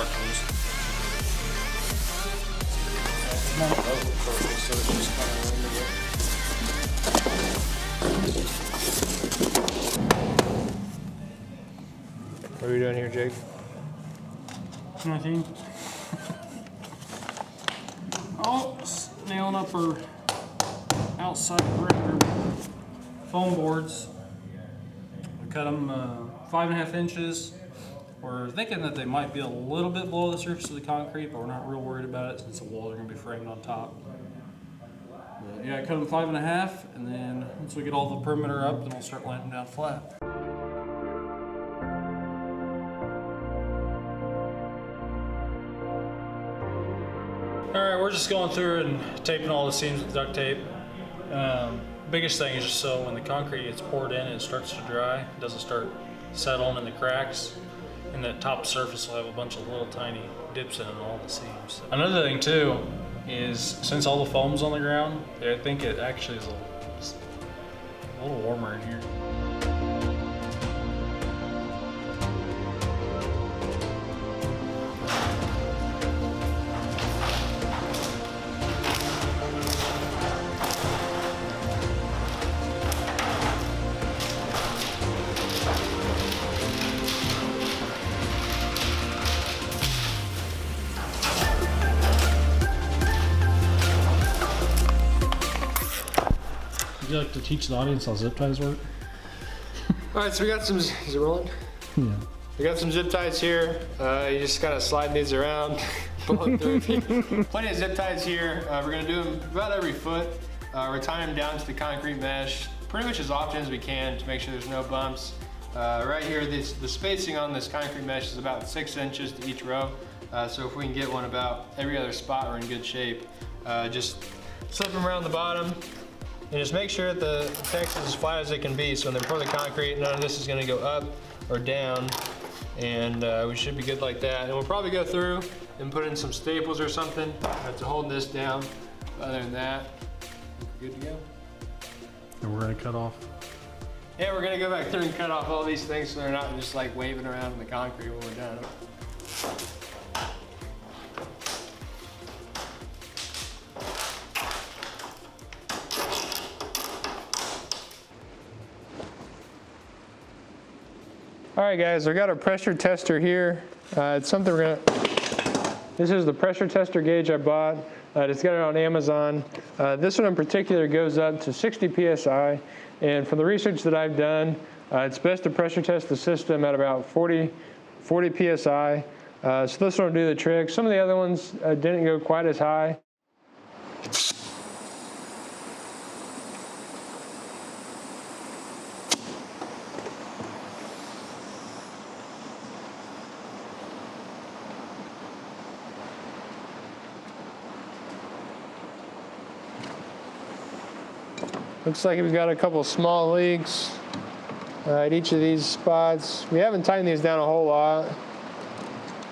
markings. So it's just kind of What are we doing here, Jake? nothing. Oh, nailing up our outside perimeter foam boards. We cut them 5.5 inches. We're thinking that they might be a little bit below the surface of the concrete, but we're not real worried about it since the walls are going to be framed on top. But yeah, I cut them 5.5, and then once we get all the perimeter up, then we'll start laying them down flat. Alright, we're just going through and taping all the seams with duct tape. Biggest thing is just so when the concrete gets poured in and it starts to dry, it doesn't start settling in the cracks, and that top surface will have a bunch of little tiny dips in all the seams. Another thing too is since all the foam's on the ground, I think it actually is a little warmer in here. Would you like to teach the audience how zip ties work? All right, so we got some, is it rolling? Yeah. We got some zip ties here. You just gotta slide these around, pull them through. Plenty of zip ties here. We're gonna do them about every foot. We're tying them down to the concrete mesh pretty much as often as we can to make sure there's no bumps. Right here, the spacing on this concrete mesh is about 6 inches to each row. So if we can get one about every other spot, we're in good shape. Just slip them around the bottom. And just make sure that the text is as flat as it can be, so when they pour the concrete, none of this is gonna go up or down, and we should be good like that. And we'll probably go through and put in some staples or something to hold this down. Other than that, good to go. And we're gonna cut off. Yeah, we're gonna go back through and cut off all these things so they're not just like waving around in the concrete when we're done. All right, guys, we got our pressure tester here. It's something this is the pressure tester gauge I bought. Just got it on Amazon. This one in particular goes up to 60 PSI. And from the research that I've done, it's best to pressure test the system at about 40 PSI. So this one will do the trick. Some of the other ones didn't go quite as high. Looks like we've got a couple small leaks at each of these spots. We haven't tightened these down a whole lot,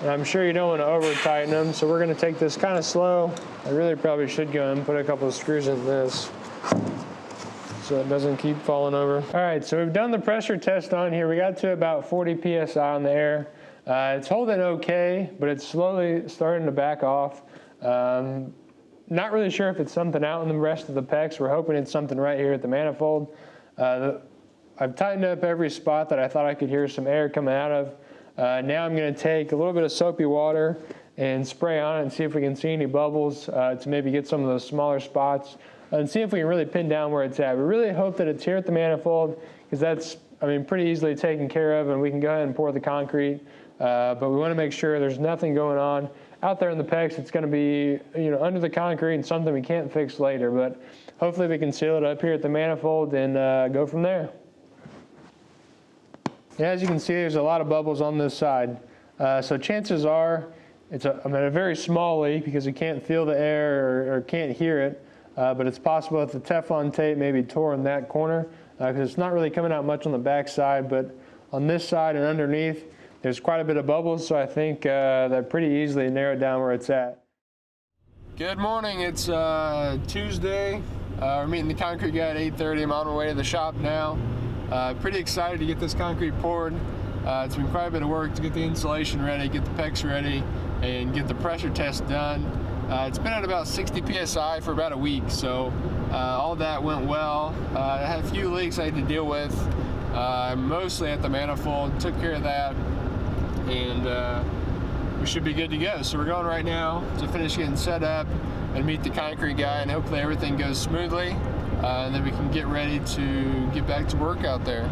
and I'm sure you don't want to over tighten them, so we're going to take this kind of slow. I really probably should go and put a couple of screws in this so it doesn't keep falling over. All right, so we've done the pressure test on here. We got to about 40 PSI on the air. It's holding okay, but it's slowly starting to back off. Not really sure if it's something out in the rest of the pecs. We're hoping it's something right here at the manifold. I've tightened up every spot that I thought I could hear some air coming out of. Now I'm going to take a little bit of soapy water and spray on it and see if we can see any bubbles to maybe get some of those smaller spots and see if we can really pin down where it's at. We really hope that it's here at the manifold because that's, pretty easily taken care of, and we can go ahead and pour the concrete. But we want to make sure there's nothing going on out there in the pecs. It's going to be, under the concrete and something we can't fix later. But hopefully we can seal it up here at the manifold and go from there. And as you can see, there's a lot of bubbles on this side. So chances are it's a very small leak because we can't feel the air or can't hear it. But it's possible that the Teflon tape maybe tore in that corner because it's not really coming out much on the back side. But on this side and underneath, there's quite a bit of bubbles, so I think that pretty easily narrowed down where it's at. Good morning, it's Tuesday. We're meeting the concrete guy at 8:30. I'm on my way to the shop now. Pretty excited to get this concrete poured. It's been quite a bit of work to get the insulation ready, get the PEX ready, and get the pressure test done. It's been at about 60 psi for about a week, so all that went well. I had a few leaks I had to deal with, mostly at the manifold. Took care of that, and we should be good to go. So we're going right now to finish getting set up and meet the concrete guy, and hopefully everything goes smoothly, and then we can get ready to get back to work out there.